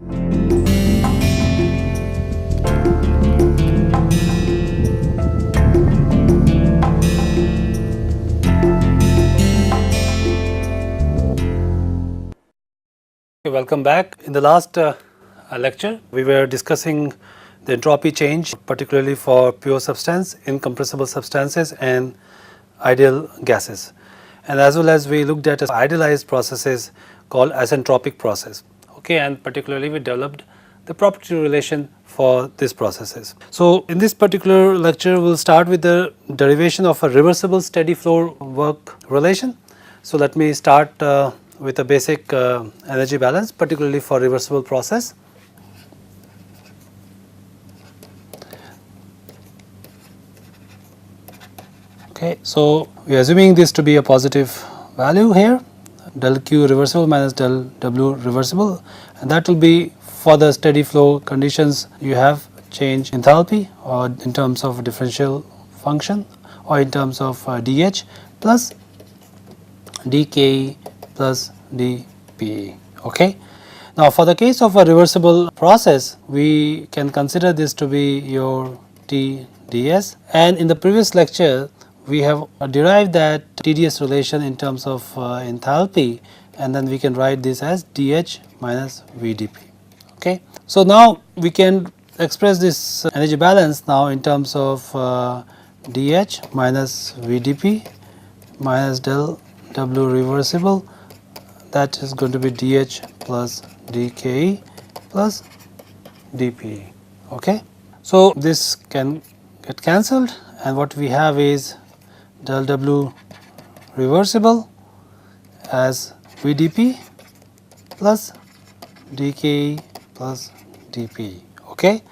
Welcome back. In the last lecture, we were discussing the entropy change, particularly for pure substance, incompressible substances and ideal gases. And as well as we looked at idealized processes called isentropic process. Okay, and particularly we developed the property relation for these processes. So in this particular lecture, we will start with the derivation of a reversible steady flow work relation. So let me start with a basic energy balance, particularly for reversible process. Okay, so we are assuming this to be a positive value here, del Q reversible minus del W reversible, and that will be for the steady flow conditions. You have change enthalpy or in terms of differential function or in terms of dH plus dK plus dP. Okay. Now for the case of a reversible process, we can consider this to be your TdS, and in the previous lecture we have derived that TdS relation in terms of enthalpy, and then we can write this as dH minus VdP. Okay. So now we can express this energy balance now in terms of dH minus VdP minus del W reversible, that is going to be dH plus dK plus dP. Okay. So this can get cancelled, and what we have is del W reversible as VdP plus dK plus dP. Okay.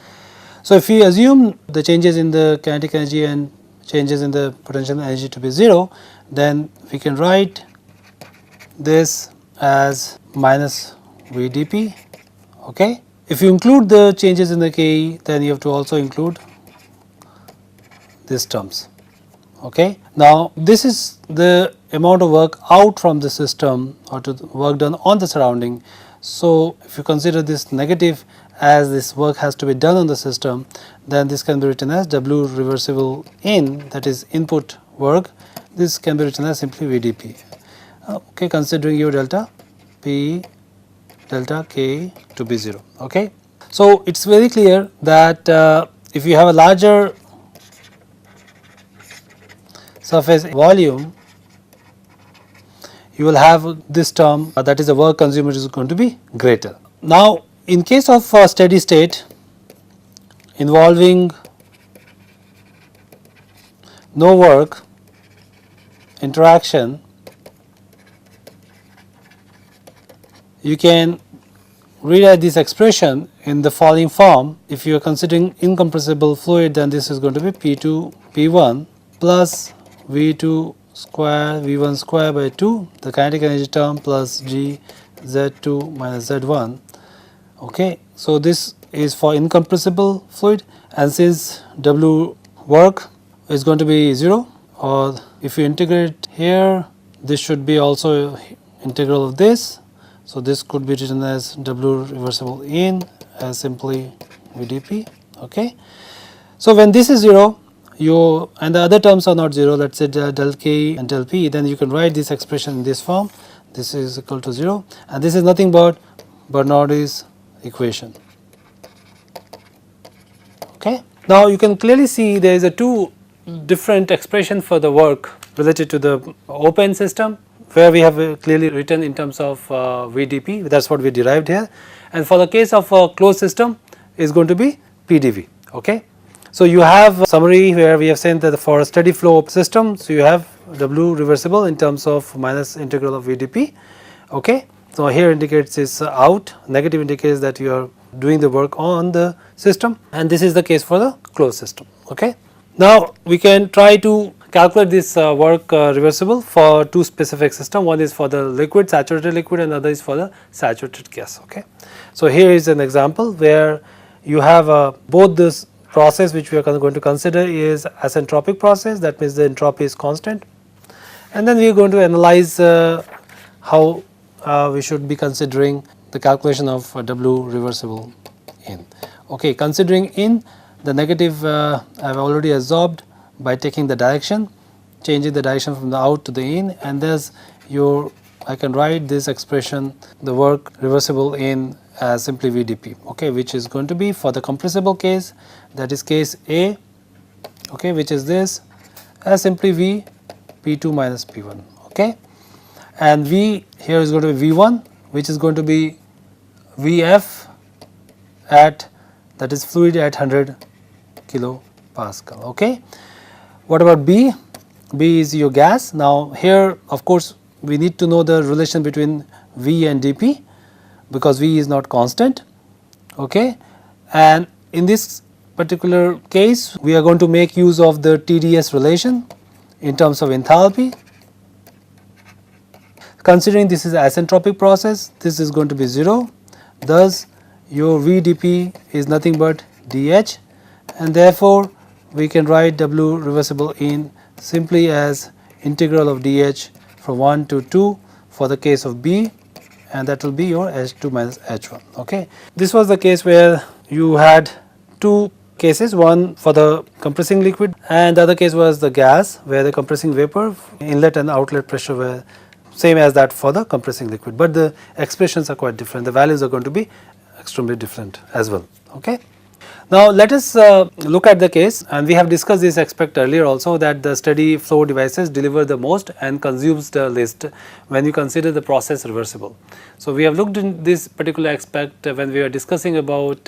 So if we assume the changes in the kinetic energy and changes in the potential energy to be 0, then we can write this as minus VdP. Okay. If you include the changes in the K, then you have to also include these terms. Okay. Now this is the amount of work out from the system or to the work done on the surrounding. So if you consider this negative, as this work has to be done on the system, then this can be written as W reversible in, that is input work. This can be written as simply VdP. Okay, considering your delta P delta K to be 0. Okay. So it is very clear that if you have a larger surface volume, you will have this term, that is the work consumed is going to be greater. Now in case of steady state involving no work interaction, you can rewrite this expression in the following form. If you are considering incompressible fluid, then this is going to be P2 P1 plus V2 square V1 square by 2, the kinetic energy term, plus G Z2 minus Z1. Okay. So this is for incompressible fluid, and since W work is going to be 0, or if you integrate here, this should be also integral of this. So this could be written as W reversible in as simply VdP. Okay. So when this is 0, you and the other terms are not 0, let us say del K and del P, then you can write this expression in this form. This is equal to 0, and this is nothing but Bernoulli's equation. Okay. Now you can clearly see there is a two different expression for the work related to the open system, where we have clearly written in terms of VdP, that is what we derived here, and for the case of a closed system is going to be PdV. Okay. So you have a summary where we have said that for a steady flow system, so you have W reversible in terms of minus integral of VdP. Okay. So here indicates is out, negative indicates that you are doing the work on the system, and this is the case for the closed system. Okay. Now we can try to calculate this work reversible for two specific systems. One is for the liquid, saturated liquid, and other is for the saturated gas. Okay. So here is an example where you have both this process which we are going to consider is isentropic process, that means the entropy is constant, and then we are going to analyze how we should be considering the calculation of W reversible in. Okay, considering in the negative I have already absorbed by taking the direction, changing the direction from the out to the in, and thus I can write this expression, the work reversible in, as simply VdP, okay, which is going to be for the compressible case, that is case A, okay, which is this, as simply V P2 minus P1, okay, and V here is going to be V1, which is going to be Vf at, that is fluid at 100 kilopascal, okay. What about B? B is your gas. Now here of course we need to know the relation between V and dP, because V is not constant, okay, and in this particular case we are going to make use of the TdS relation in terms of enthalpy. Considering this is an isentropic process, this is going to be 0, thus your VdP is nothing but dH, and therefore we can write W reversible in simply as integral of dH from 1 to 2 for the case of B, and that will be your H2 minus H1, okay. This was the case where you had two cases, one for the compressing liquid and the other case was the gas, where the compressing vapor inlet and outlet pressure were same as that for the compressing liquid, but the expressions are quite different, the values are going to be extremely different as well, okay. Now let us look at the case, and we have discussed this aspect earlier also, that the steady flow devices deliver the most and consumes the least when you consider the process reversible. So we have looked in this particular aspect when we were discussing about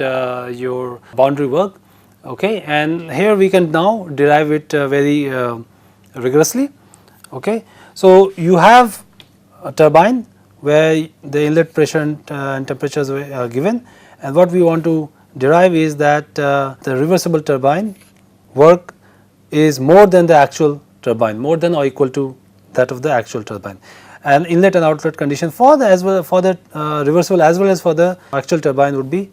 your boundary work, okay, and here we can now derive it very rigorously, okay. So you have a turbine where the inlet pressure and temperatures are given, and what we want to derive is that the reversible turbine work is more than the actual turbine, more than or equal to that of the actual turbine, and inlet and outlet condition for the as well for the reversible as well as for the actual turbine would be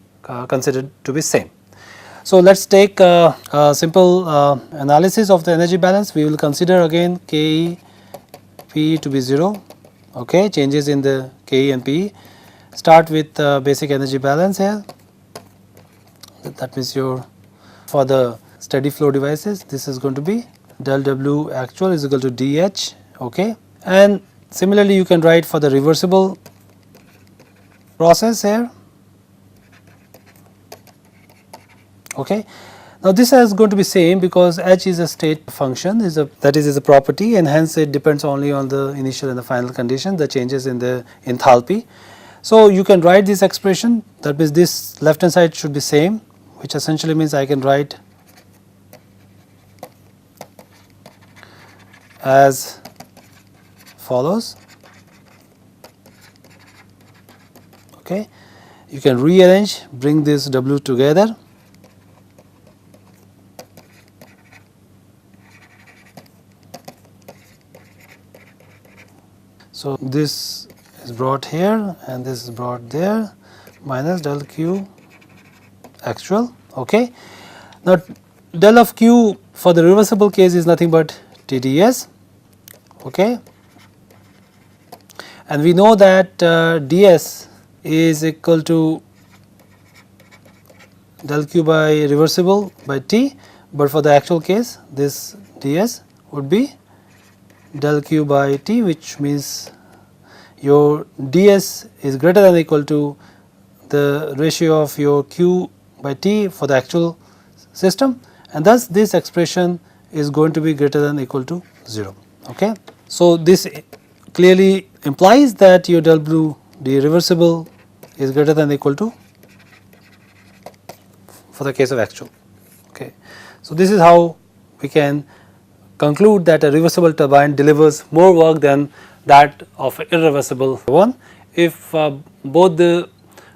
considered to be same. So let us take a simple analysis of the energy balance. We will consider again Ke Pe to be 0, okay, changes in the Ke and Pe. Start with basic energy balance here. That means for the steady flow devices, this is going to be del W actual is equal to dH, okay, and similarly you can write for the reversible process here, okay. Now this is going to be same because H is a state function, that is a property, and hence it depends only on the initial and the final condition, the changes in the enthalpy. So you can write this expression, that means this left hand side should be same, which essentially means I can write as follows, okay. You can rearrange, bring this W together, so this is brought here and this is brought there, minus del Q actual, okay. Now del of Q for the reversible case is nothing but TdS, okay, and we know that ds is equal to del Q by reversible by T, but for the actual case this ds would be del Q by T, which means your ds is greater than or equal to the ratio of your Q by T for the actual system, and thus this expression is going to be greater than or equal to 0, okay. So this clearly implies that your W the reversible is greater than or equal to for the case of actual, okay. So this is how we can conclude that a reversible turbine delivers more work than that of an irreversible one if both the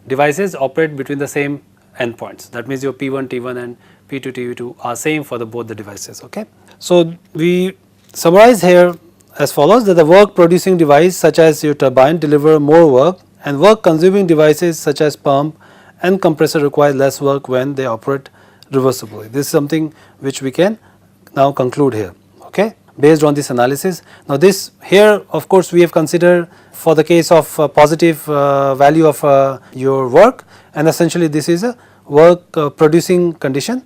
devices operate between the same endpoints. That means your P1 T1 and P2 T2 are same for both the devices, okay. So we summarize here as follows, that the work producing device such as your turbine deliver more work, and work consuming devices such as pump and compressor require less work when they operate reversibly. This is something which we can now conclude here, okay. based on this analysis. Now this here of course we have considered for the case of positive value of your work, and essentially this is a work producing condition.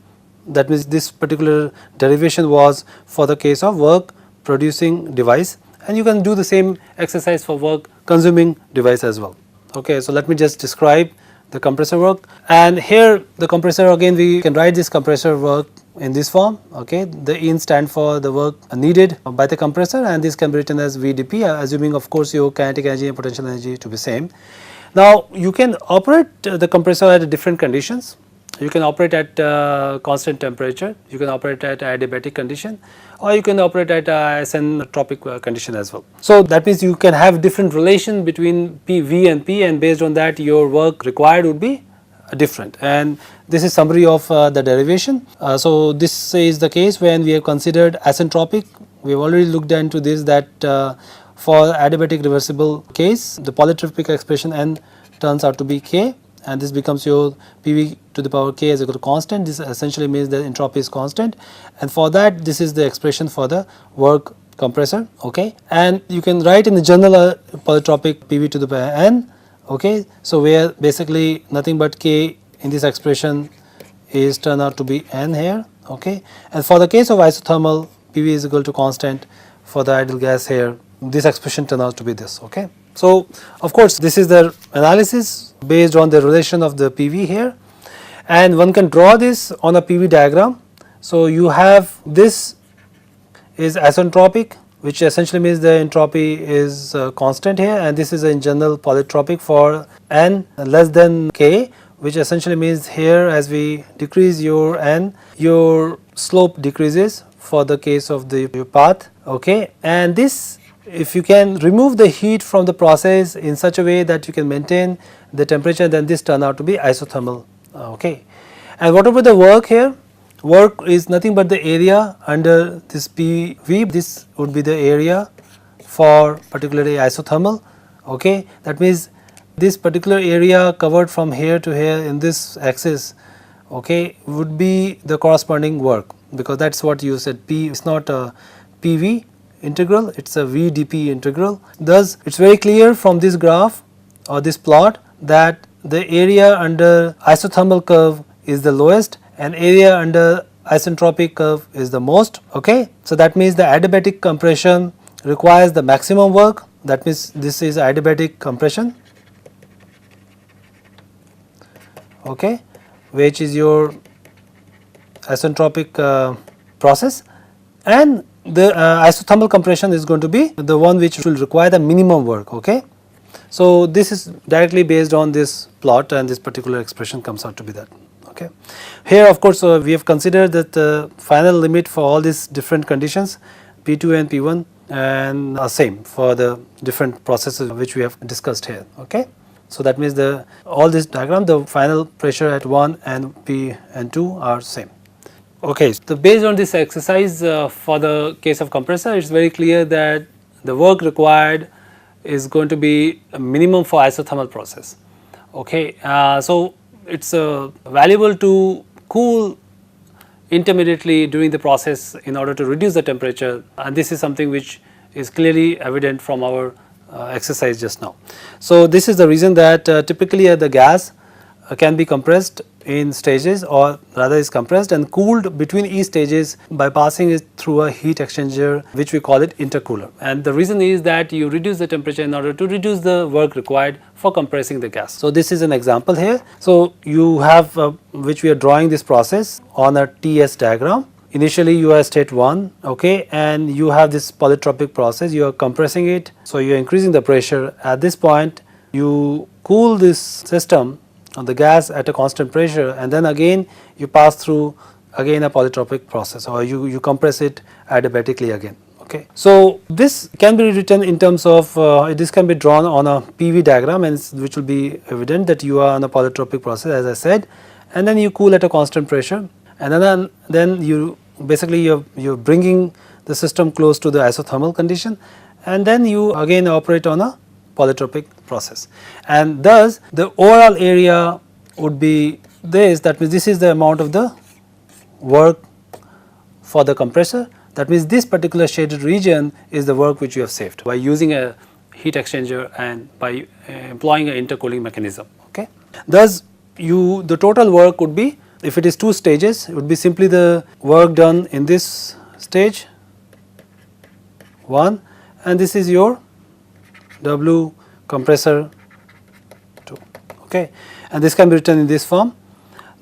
That means this particular derivation was for the case of work producing device, and you can do the same exercise for work consuming device as well. Okay, so let me just describe the compressor work, and here the compressor, again we can write this compressor work in this form. Okay, the in stand for the work needed by the compressor, and this can be written as VdP, assuming of course your kinetic energy and potential energy to be same. Now you can operate the compressor at different conditions. You can operate at constant temperature, you can operate at adiabatic condition, or you can operate at isentropic condition as well. So that means you can have different relation between V and P, and based on that your work required would be different, and this is summary of the derivation. So this is the case when we have considered isentropic. We have already looked into this, that for adiabatic reversible case the polytropic expression N turns out to be K, and this becomes your PV to the power K is equal to constant. This essentially means that entropy is constant, and for that this is the expression for the work compressor. Okay, and you can write in the general polytropic PV to the power N. Okay, so where basically nothing but K in this expression is turn out to be N here. Okay, and for the case of isothermal, PV is equal to constant. For the ideal gas here, this expression turns out to be this. Okay, so of course this is the analysis based on the relation of the PV here, and one can draw this on a PV diagram. So you have this is isentropic, which essentially means the entropy is constant here, and this is in general polytropic for N less than K, which essentially means here as we decrease your N, your slope decreases for the case of the your path. Okay, and this, if you can remove the heat from the process in such a way that you can maintain the temperature, then this turn out to be isothermal. Okay, and whatever the work here, work is nothing but the area under this PV. This would be the area for particularly isothermal. Okay, that means this particular area covered from here to here in this axis, okay, would be the corresponding work, because that is what you said. P is not a PV integral, it is a VdP integral. Thus it is very clear from this graph or this plot that the area under isothermal curve is the lowest and area under isentropic curve is the most. Okay, so that means the adiabatic compression requires the maximum work. That means this is adiabatic compression. Okay, which is your isentropic process, and the isothermal compression is going to be the one which will require the minimum work. Okay, so this is directly based on this plot, and this particular expression comes out to be that. Okay, here of course we have considered that the final limit for all these different conditions P2 and P1 and are same for the different processes which we have discussed here. Okay, so that means the all this diagram, the final pressure at 1 and P and 2 are same. Okay, so based on this exercise for the case of compressor, it is very clear that the work required is going to be a minimum for isothermal process. Okay, so it is valuable to cool intermediately during the process in order to reduce the temperature, and this is something which is clearly evident from our exercise just now. So this is the reason that typically the gas can be compressed in stages, or rather is compressed and cooled between each stages by passing it through a heat exchanger, which we call it intercooler. And the reason is that you reduce the temperature in order to reduce the work required for compressing the gas. So this is an example here. So you have which we are drawing this process on a TS diagram. Initially you are state 1, okay, and you have this polytropic process, you are compressing it, so you are increasing the pressure. At this point you cool this system on the gas at a constant pressure, and then again you pass through again a polytropic process, or you compress it adiabatically again. Okay, so this can be written in terms of this can be drawn on a PV diagram, and which will be evident that you are on a polytropic process as I said, and then you cool at a constant pressure, and then you basically you're bringing the system close to the isothermal condition, and then you again operate on a polytropic process, and thus the overall area would be this. That means this is the amount of the work for the compressor. That means this particular shaded region is the work which you have saved by using a heat exchanger and by employing an intercooling mechanism. Okay. Thus, the total work would be, if it is 2 stages, it would be simply the work done in this stage 1, and this is your W compressor 2. Okay. And this can be written in this form.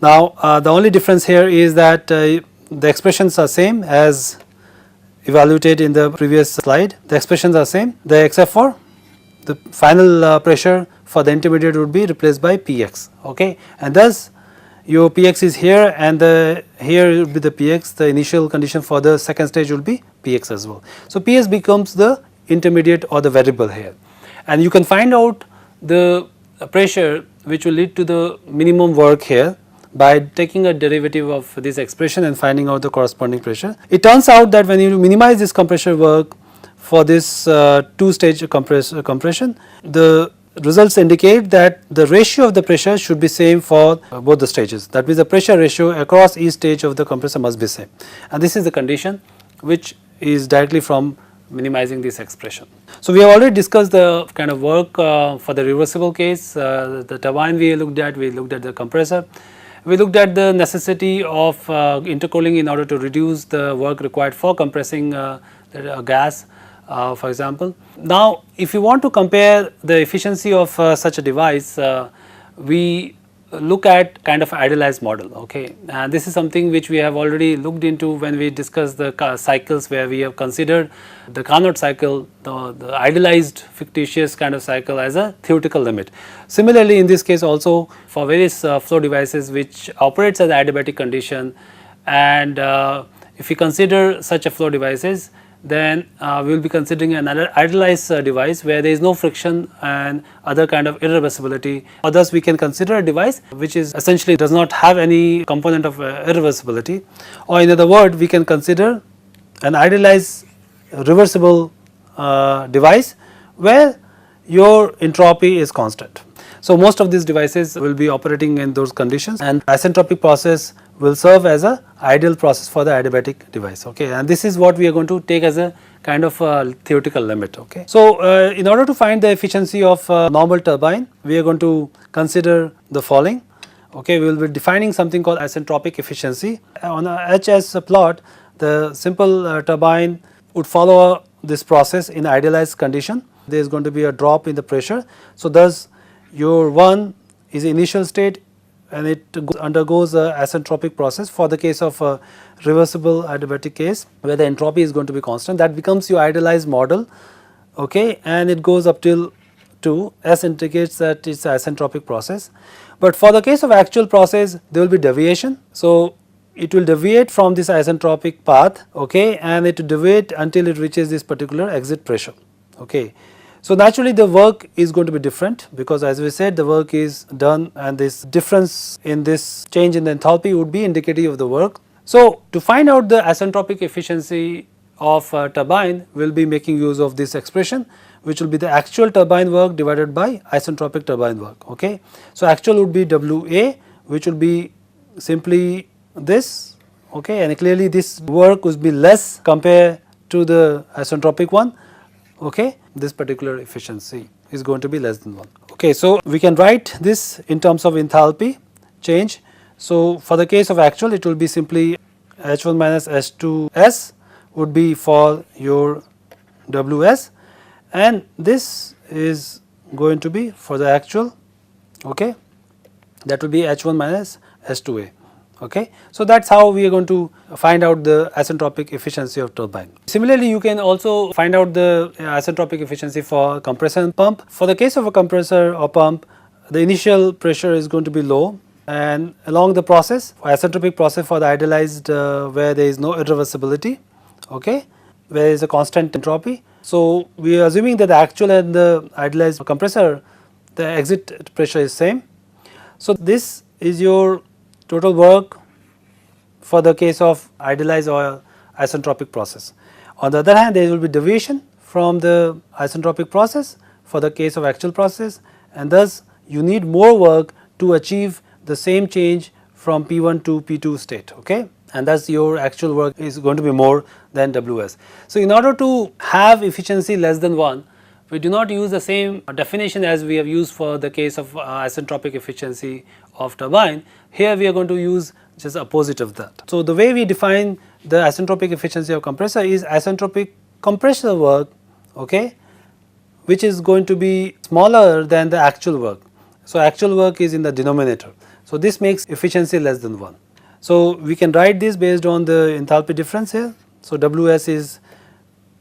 Now, the only difference here is that the expressions are same as evaluated in the previous slide. The expressions are same, except for the final pressure for the intermediate would be replaced by Px. Okay. And thus, your Px is here, and here will be the Px. The initial condition for the second stage will be Px as well. So, Ps becomes the intermediate or the variable here, and you can find out the pressure which will lead to the minimum work here by taking a derivative of this expression and finding out the corresponding pressure. It turns out that when you minimize this compressor work for this 2-stage compression, the results indicate that the ratio of the pressure should be same for both the stages. That means the pressure ratio across each stage of the compressor must be same, and this is the condition which is directly from minimizing this expression. So, we have already discussed the kind of work for the reversible case, the turbine we looked at the compressor. We looked at the necessity of intercooling in order to reduce the work required for compressing gas, for example. Now, if you want to compare the efficiency of such a device, we look at kind of idealized model. Okay, and this is something which we have already looked into when we discussed the cycles, where we have considered the Carnot cycle, the idealized fictitious kind of cycle, as a theoretical limit. Similarly, in this case also for various flow devices which operates as adiabatic condition, and if we consider such a flow devices, then we will be considering an idealized device where there is no friction and other kind of irreversibility, or thus we can consider a device which is essentially does not have any component of irreversibility, or in other words we can consider an idealized reversible device where your entropy is constant. So, most of these devices will be operating in those conditions, and isentropic process will serve as a ideal process for the adiabatic device. Okay, and this is what we are going to take as a kind of theoretical limit. Okay. So, in order to find the efficiency of normal turbine, we are going to consider the following. Okay, we will be defining something called isentropic efficiency. On a HS plot, the simple turbine would follow this process in idealized condition. There is going to be a drop in the pressure. So, thus your 1 is the initial state, and it undergoes a isentropic process. For the case of a reversible adiabatic case where the entropy is going to be constant, that becomes your idealized model. Okay, and it goes up till 2. S indicates that it is an isentropic process. But for the case of actual process, there will be deviation. So, it will deviate from this isentropic path, okay, and it will deviate until it reaches this particular exit pressure. Okay. So, naturally the work is going to be different, because as we said the work is done, and this difference in this change in the enthalpy would be indicative of the work. So, to find out the isentropic efficiency of a turbine, we will be making use of this expression, which will be the actual turbine work divided by isentropic turbine work. Okay. So, actual would be WA, which will be simply this, okay, and clearly this work would be less compared to the isentropic one. Okay, this particular efficiency is going to be less than 1. Okay, so we can write this in terms of enthalpy change. So, for the case of actual, it will be simply H1 minus H2S would be for your WS, and this is going to be for the actual, okay, that will be H1 minus H2A. Okay. So, that is how we are going to find out the isentropic efficiency of turbine. Similarly, you can also find out the isentropic efficiency for compressor and pump. For the case of a compressor or pump, the initial pressure is going to be low, and along the process, isentropic process for the idealized where there is no irreversibility, okay, where there is a constant entropy. So, we are assuming that the actual and the idealized compressor, the exit pressure is same. So, this is your total work for the case of idealized or isentropic process. On the other hand, there will be deviation from the isentropic process for the case of actual process, and thus you need more work to achieve the same change from P1 to P2 state. Okay. and thus your actual work is going to be more than Ws. So, in order to have efficiency less than 1, we do not use the same definition as we have used for the case of isentropic efficiency of turbine. Here we are going to use just opposite of that. So, the way we define the isentropic efficiency of compressor is isentropic compressor work, okay, which is going to be smaller than the actual work. So, actual work is in the denominator. So, this makes efficiency less than 1. So, we can write this based on the enthalpy difference here. So, Ws is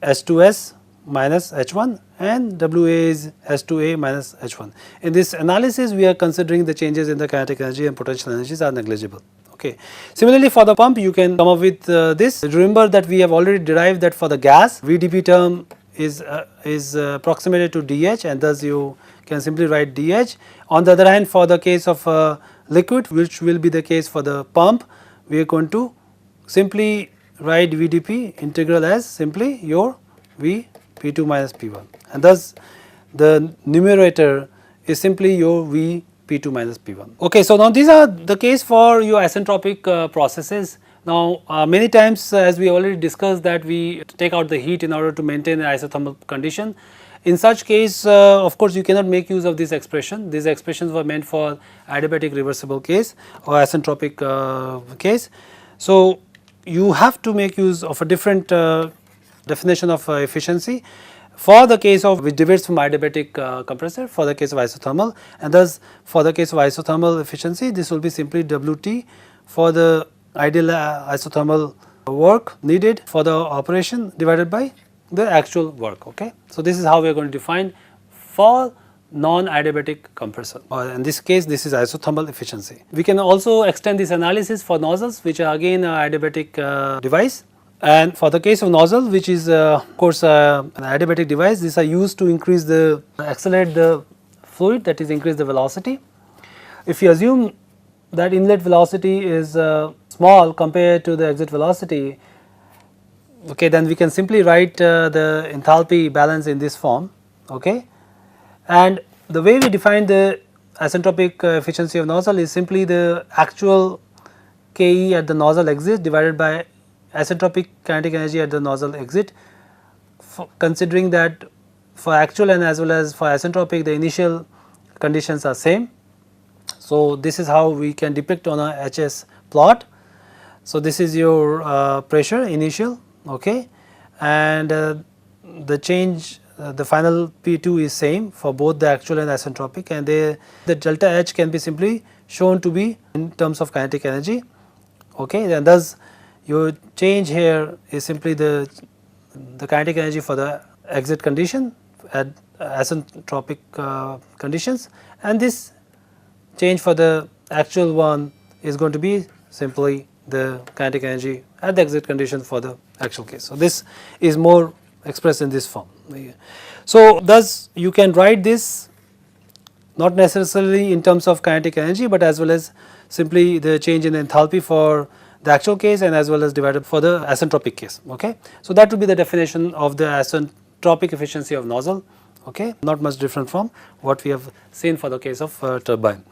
S2S minus H1 and Wa is S2A minus H1. In this analysis, we are considering the changes in the kinetic energy and potential energies are negligible. Okay. Similarly, for the pump, you can come up with this. Remember that we have already derived that for the gas, VdP term is approximated to dH, and thus you can simply write dH. On the other hand, for the case of liquid, which will be the case for the pump, we are going to simply write VdP integral as simply your V P2 minus P1, and thus the numerator is simply your V P2 minus P1. Okay, so now these are the case for your isentropic processes. Now many times, as we already discussed, that we take out the heat in order to maintain an isothermal condition. In such case, of course, you cannot make use of this expression. These expressions were meant for adiabatic reversible case or isentropic case. So, you have to make use of a different definition of efficiency for the case of which deviates from adiabatic compressor for the case of isothermal, and thus for the case of isothermal efficiency, this will be simply Wt for the ideal isothermal work needed for the operation divided by the actual work. Okay. So, this is how we are going to define for non-adiabatic compressor, or in this case this is isothermal efficiency. We can also extend this analysis for nozzles, which are again a adiabatic device, and for the case of nozzle, which is of course an adiabatic device, these are used to increase the accelerate the fluid, that is increase the velocity. If you assume that inlet velocity is small compared to the exit velocity, okay, then we can simply write the enthalpy balance in this form. Okay. And the way we define the isentropic efficiency of nozzle is simply the actual Ke at the nozzle exit divided by isentropic kinetic energy at the nozzle exit, considering that for actual and as well as for isentropic the initial conditions are same. So, this is how we can depict on a HS plot. So, this is your pressure initial, okay, and the change the final P2 is same for both the actual and isentropic, and the delta H can be simply shown to be in terms of kinetic energy, okay, and thus your change here is simply the kinetic energy for the exit condition at isentropic conditions, and this change for the actual one is going to be simply the kinetic energy at the exit condition for the actual case. So, this is more expressed in this form. So, thus you can write this not necessarily in terms of kinetic energy, but as well as simply the change in enthalpy for the actual case and as well as divided for the isentropic case. Okay. So, that would be the definition of the isentropic efficiency of nozzle, okay, not much different from what we have seen for the case of turbine.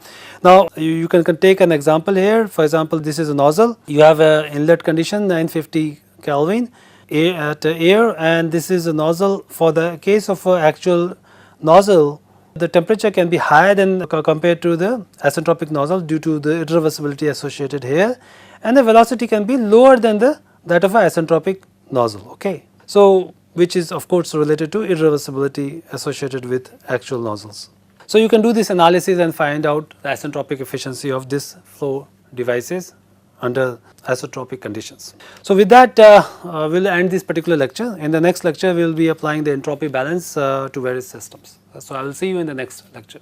Now, you can take an example here. For example, this is a nozzle, you have an inlet condition 950 Kelvin at air, and this is a nozzle. For the case of actual nozzle, the temperature can be higher than compared to the isentropic nozzle due to the irreversibility associated here, and the velocity can be lower than that of an isentropic nozzle. Okay. So, which is of course related to irreversibility associated with actual nozzles. So, you can do this analysis and find out the isentropic efficiency of this flow devices under isotropic conditions. So, with that we will end this particular lecture. In the next lecture we will be applying the entropy balance to various systems. So, I will see you in the next lecture.